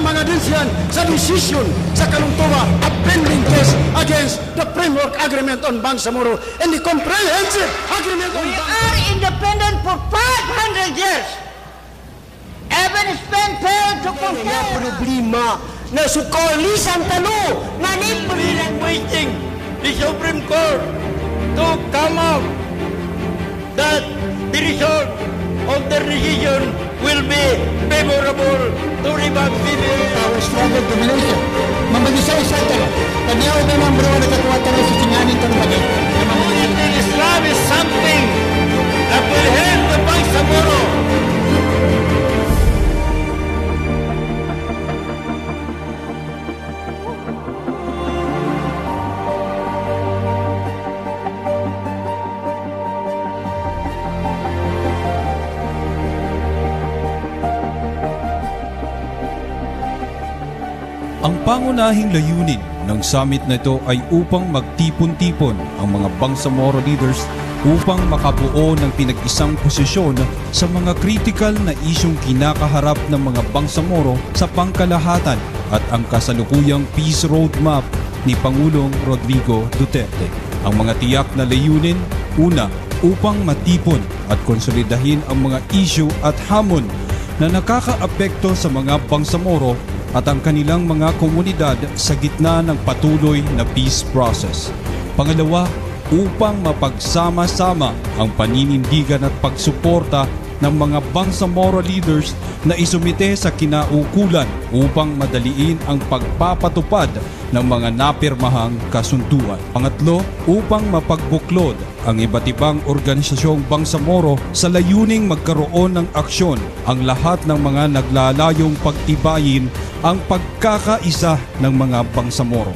mga densyan sa desisyon sa kalungtuwa a pending case against the Framework Agreement on Bangsamoro and the Comprehensive Agreement on We are independent for 500 years. Even Spain failed to conquer. Problema na sukolisan talo na We're waiting the Supreme Court to come out that the result of the decision will be favorable to revamp BBM. Our struggle to Malaysia. Mamag-isa-isa tayo. Kanyaw na ng bro na katuwatan sa singanin tanong Unity in Islam is something that will help the Bangsamoro. Ang pangunahing layunin ng summit na ito ay upang magtipon-tipon ang mga Bangsamoro leaders upang makabuo ng pinag-isang posisyon sa mga critical na isyong kinakaharap ng mga Bangsamoro sa pangkalahatan at ang kasalukuyang peace roadmap ni Pangulong Rodrigo Duterte. Ang mga tiyak na layunin, una, upang matipon at konsolidahin ang mga issue at hamon na nakakaapekto sa mga Bangsamoro at ang kanilang mga komunidad sa gitna ng patuloy na peace process. Pangalawa, upang mapagsama-sama ang paninindigan at pagsuporta ng mga Bangsamoro leaders na isumite sa kinaukulan upang madaliin ang pagpapatupad ng mga napirmahang kasunduan. Pangatlo, upang mapagbuklod ang iba't ibang organisasyong Bangsamoro sa layuning magkaroon ng aksyon ang lahat ng mga naglalayong pagtibayin ang pagkakaisa ng mga Bangsamoro.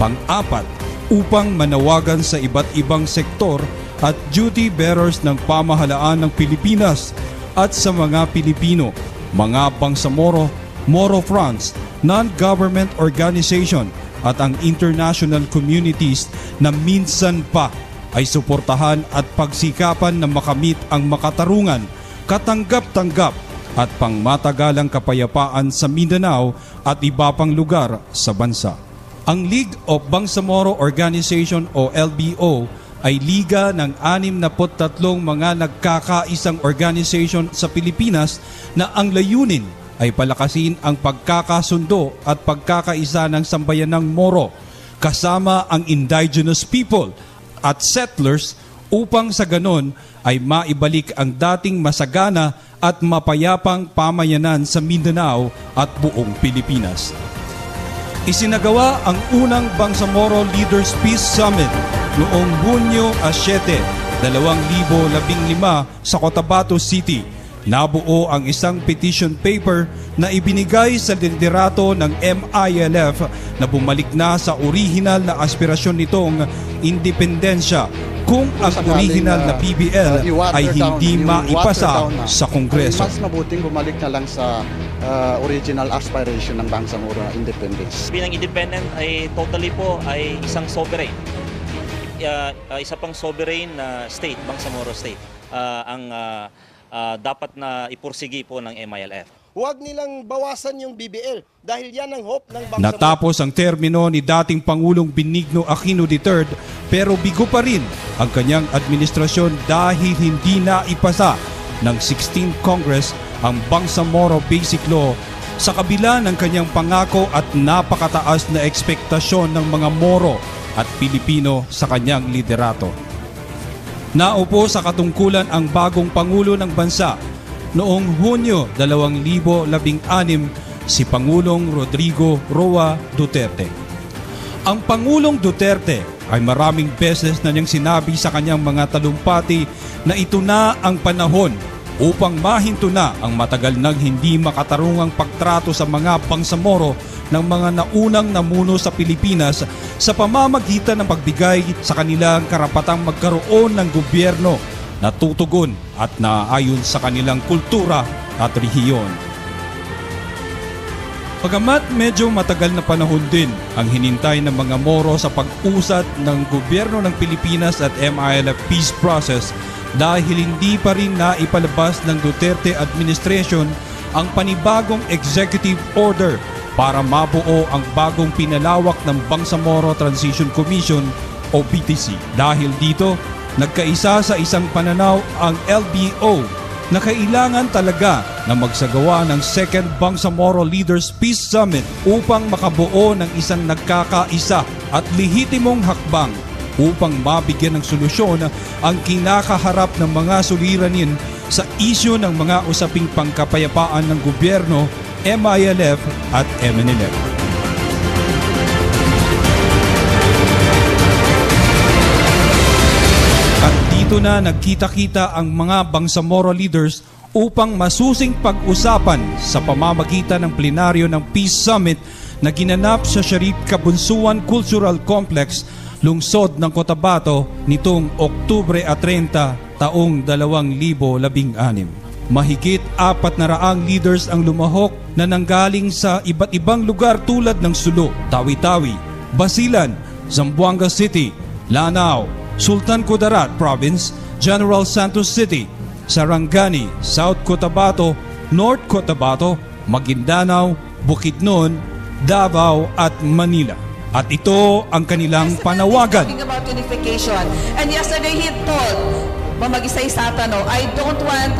Pang-apat, upang manawagan sa iba't ibang sektor at duty bearers ng pamahalaan ng Pilipinas at sa mga Pilipino, mga Bangsamoro, Moro Fronts, non-government organization at ang international communities na minsan pa ay suportahan at pagsikapan na makamit ang makatarungan, katanggap-tanggap at pangmatagalang kapayapaan sa Mindanao at iba pang lugar sa bansa. Ang League of Bangsamoro Organization o LBO ay liga ng 63 mga nagkakaisang organisasyon sa Pilipinas na ang layunin ay palakasin ang pagkakasundo at pagkakaisa ng sambayanang Moro kasama ang indigenous people at settlers upang sa ganon ay maibalik ang dating masagana at mapayapang pamayanan sa Mindanao at buong Pilipinas. Isinagawa ang unang Bangsamoro Leaders Peace Summit noong Hunyo 7, 2015 sa Cotabato City. Nabuo ang isang petition paper na ibinigay sa liderato ng MILF na bumalik na sa orihinal na aspirasyon nitong independensya kung ang original na PBL ay hindi maipasa sa Kongreso. Mas mabuting bumalik na lang sa original aspiration ng Bangsamoro na independence. Bilang independent ay totally po ay isang sovereign. Isa pang sovereign na state, Bangsamoro state, ang dapat na ipursigi po ng MILF. Huwag nilang bawasan yung BBL dahil yan ang hope ng Bangsamoro. Natapos ang termino ni dating Pangulong Benigno Aquino III pero bigo pa rin ang kanyang administrasyon dahil hindi na ipasa ng 16th Congress ang Bangsamoro Basic Law sa kabila ng kanyang pangako at napakataas na ekspektasyon ng mga Moro at Pilipino sa kanyang liderato. Naupo sa katungkulan ang bagong Pangulo ng Bansa noong Hunyo 2016 si Pangulong Rodrigo Roa Duterte. Ang Pangulong Duterte ay maraming beses na niyang sinabi sa kanyang mga talumpati na ito na ang panahon upang mahinto na ang matagal nang hindi makatarungang pagtrato sa mga Bangsamoro ng mga naunang namuno sa Pilipinas sa pamamagitan ng pagbigay sa kanilang karapatang magkaroon ng gobyerno na tutugon at naaayon sa kanilang kultura at rehiyon. Pagamat medyo matagal na panahon din ang hinintay ng mga Moro sa pag-usad ng gobyerno ng Pilipinas at MILF peace process dahil hindi pa rin naipalabas ng Duterte administration ang panibagong executive order para mabuo ang bagong pinalawak ng Bangsamoro Transition Commission o BTC. Dahil dito, nagkaisa sa isang pananaw ang LBO na kailangan talaga na magsagawa ng Second Bangsamoro Leaders Peace Summit upang makabuo ng isang nagkakaisa at lehitimong hakbang upang mabigyan ng solusyon ang kinakaharap ng mga suliranin sa isyu ng mga usaping pangkapayapaan ng gobyerno, MILF at MNLF. At dito na nagkita-kita ang mga Bangsamoro leaders upang masusing pag-usapan sa pamamagitan ng plenaryo ng Peace Summit na ginanap sa Sharif Kabunsuan Cultural Complex, lungsod ng Cotabato nitong Oktubre 30, taong 2016. Mahigit 400 leaders ang lumahok na nanggaling sa iba't ibang lugar tulad ng Sulu, Tawi-Tawi, Basilan, Zamboanga City, Lanao, Sultan Kudarat Province, General Santos City, Sarangani, South Cotabato, North Cotabato, Maguindanao, Bukidnon, Davao at Manila. At ito ang kanilang panawagan. Talking about unification. And yesterday he told Mamagisay Satano, I don't want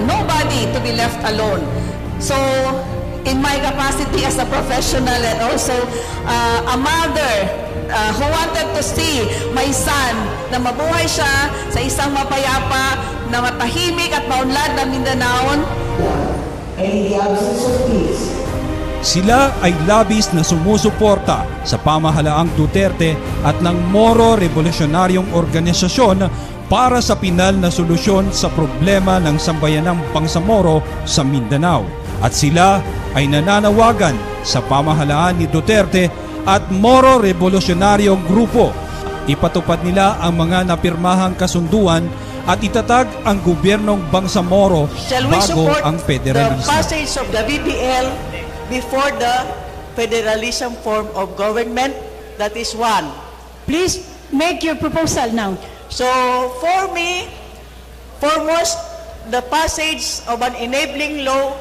nobody to be left alone. So, in my capacity as a professional and also a mother who wanted to see my son na mabuhay siya sa isang mapayapa, na matahimik at maunlad na Mindanao. And in the absence of peace, sila ay labis na sumusuporta sa pamahalaang Duterte at ng Moro Revolusyonaryong Organisasyon para sa pinal na solusyon sa problema ng sambayanang Bangsamoro sa Mindanao. At sila ay nananawagan sa pamahalaan ni Duterte at Moro Revolusyonaryong Grupo. Ipatupad nila ang mga napirmahang kasunduan at itatag ang gobyernong Bangsamoro bago ang federalismo. The passage of the BBL before the federalism form of government? That is one. Please make your proposal now. So for me, foremost, the passage of an enabling law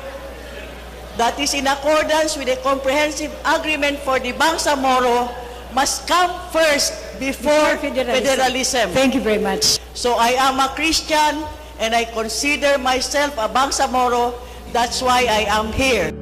that is in accordance with the comprehensive agreement for the Bangsamoro must come first before federalism. Thank you very much. So I am a Christian and I consider myself a Bangsamoro. That's why I am here.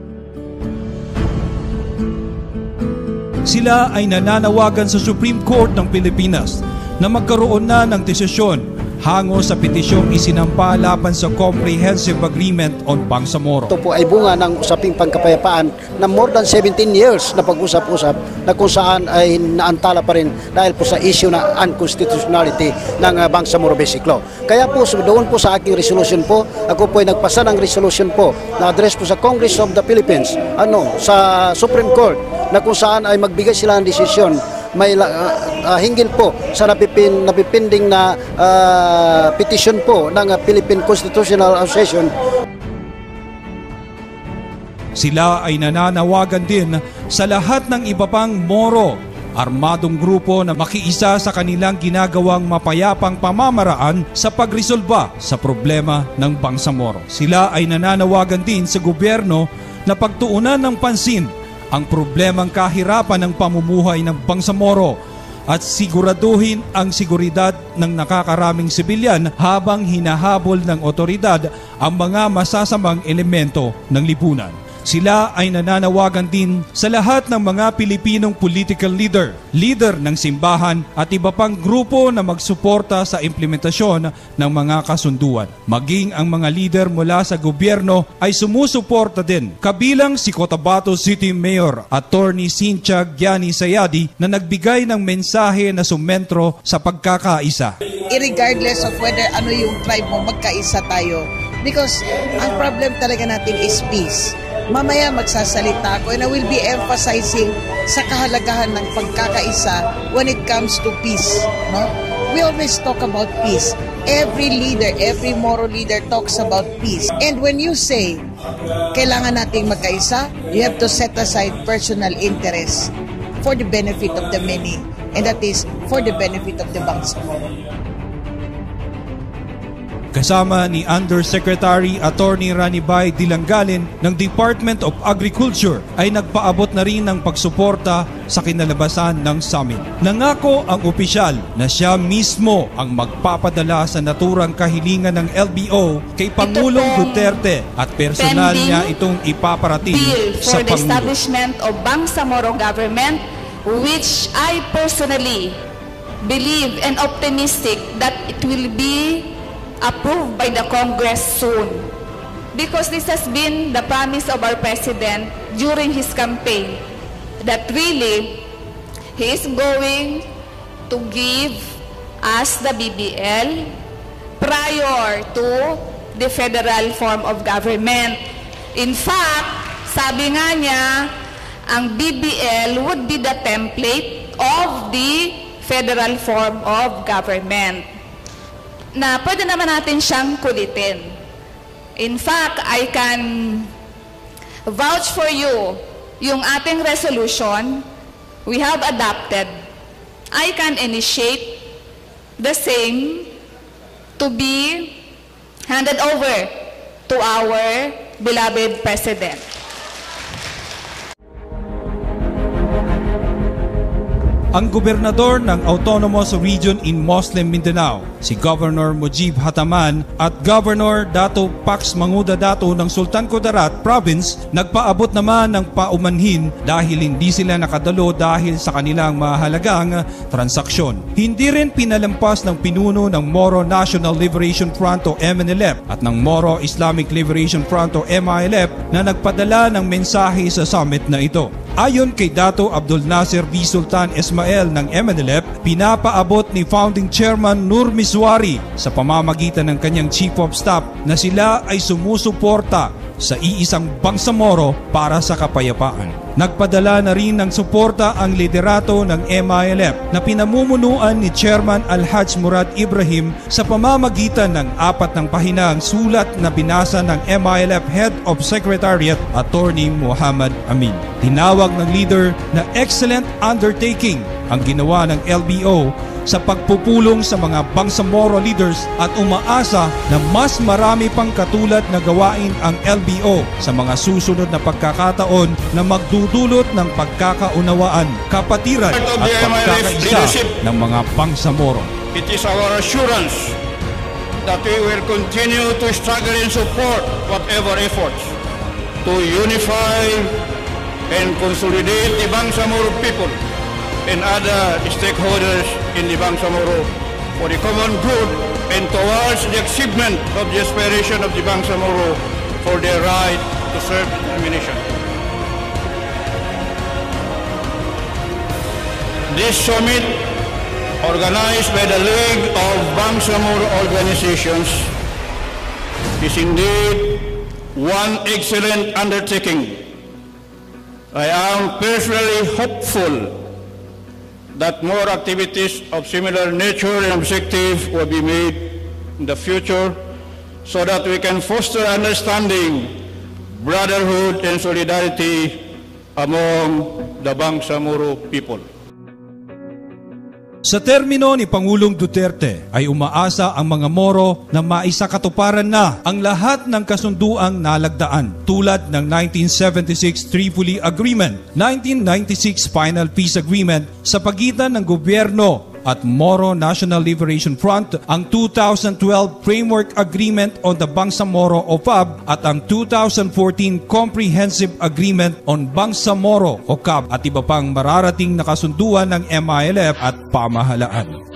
Sila ay nananawagan sa Supreme Court ng Pilipinas na magkaroon na ng desisyon hango sa petisyong isinampa laban sa Comprehensive Agreement on Bangsamoro. Ito po ay bunga ng usaping pangkapayapaan na more than 17 years na pag-usap-usap na kung saan ay naantala pa rin dahil po sa issue na unconstitutionality ng Bangsamoro Basic Law. Kaya po doon po sa aking resolution po, ako po ay nagpasa ng resolution po na address po sa Congress of the Philippines, sa Supreme Court, na kung saan ay magbigay sila ng desisyon may hinggil po sa napipinding na petition po ng Philippine Constitutional Association. Sila ay nananawagan din sa lahat ng iba pang Moro, armadong grupo na makiisa sa kanilang ginagawang mapayapang pamamaraan sa pagresolba sa problema ng Bangsamoro. Sila ay nananawagan din sa gobyerno na pagtuunan ng pansin ang problemang kahirapan ng pamumuhay ng Bangsamoro at siguraduhin ang seguridad ng nakakaraming sibilyan habang hinahabol ng otoridad ang mga masasamang elemento ng lipunan. Sila ay nananawagan din sa lahat ng mga Pilipinong political leader ng simbahan at iba pang grupo na magsuporta sa implementasyon ng mga kasunduan. Maging ang mga leader mula sa gobyerno ay sumusuporta din, kabilang si Cotabato City Mayor Attorney Cynthia Gianni Sayadi na nagbigay ng mensahe na sumentro sa pagkakaisa. Irregardless of whether ano yung tribe mo, magkaisa tayo. Because ang problem talaga natin is peace. Mamaya magsasalita ako and I will be emphasizing sa kahalagahan ng pagkakaisa when it comes to peace. No? We always talk about peace. Every leader, every Moro leader talks about peace. And when you say, kailangan nating magkaisa, you have to set aside personal interests for the benefit of the many. And that is for the benefit of the Bangsamoro. kasama ni Undersecretary Attorney Ranibay Dilanggalin ng Department of Agriculture ay nagpaabot na rin ng pagsuporta sa kinalabasan ng summit. Nangako ang opisyal na siya mismo ang magpapadala sa naturang kahilingan ng LBO kay Pangulong Duterte at personal niya itong ipaparating sa for the Pangulo. establishment of Bangsamoro government, which I personally believe and optimistic that it will be approved by the Congress soon. Because this has been the promise of our President during his campaign, that really he is going to give us the BBL prior to the federal form of government. In fact, sabi nga niya, ang BBL would be the template of the federal form of government, na pwede naman natin siyang kulitin. In fact, I can vouch for you, yung ating resolution, we have adopted, I can initiate the same to be handed over to our beloved President. Ang gobernador ng Autonomous Region in Muslim Mindanao, si Governor Mujib Hataman at Governor Dato Pax Manguda Dato ng Sultan Kudarat Province, nagpaabot naman ng paumanhin dahil hindi sila nakadalo dahil sa kanilang mahalagang transaksyon. Hindi rin pinalampas ng pinuno ng Moro National Liberation Front o MNLF at ng Moro Islamic Liberation Front o MILF na nagpadala ng mensahe sa summit na ito. Ayon kay Dato Abdul Nasir V. Sultan Ismail ng MNLF, pinapaabot ni Founding Chairman Nur Miswari sa pamamagitan ng kanyang Chief of Staff na sila ay sumusuporta sa iisang Bangsamoro para sa kapayapaan. Nagpadala na rin ng suporta ang liderato ng MILF na pinamumunuan ni Chairman Alhaj Murad Ibrahim sa pamamagitan ng 4 pahinang sulat na binasa ng MILF Head of Secretariat Attorney Muhammad Amin. Tinawag ng leader na excellent undertaking ang ginawa ng LBO sa pagpupulong sa mga Bangsamoro leaders at umaasa na mas marami pang katulad na gawain ang LBO sa mga susunod na pagkakataon na magdudulot ng pagkakaunawaan, kapatiran at pagkakaisa ng mga Bangsamoro. It is our assurance that we will continue to struggle and support whatever efforts to unify and consolidate the Bangsamoro people and other stakeholders in the Bangsamoro for the common good and towards the achievement of the aspiration of the Bangsamoro for their right to self-determination. This summit, organized by the League of Bangsamoro Organizations, is indeed one excellent undertaking. I am personally hopeful that more activities of similar nature and objective will be made in the future so that we can foster understanding, brotherhood, and solidarity among the Bangsamoro people. Sa termino ni Pangulong Duterte ay umaasa ang mga Moro na maisakatuparan na ang lahat ng kasunduang nalagdaan tulad ng 1976 Tripoli Agreement, 1996 Final Peace Agreement sa pagitan ng gobyerno at Moro National Liberation Front, ang 2012 Framework Agreement on the Bangsamoro o FAB at ang 2014 Comprehensive Agreement on Bangsamoro o CAB at iba pang mararating na kasunduan ng MILF at pamahalaan.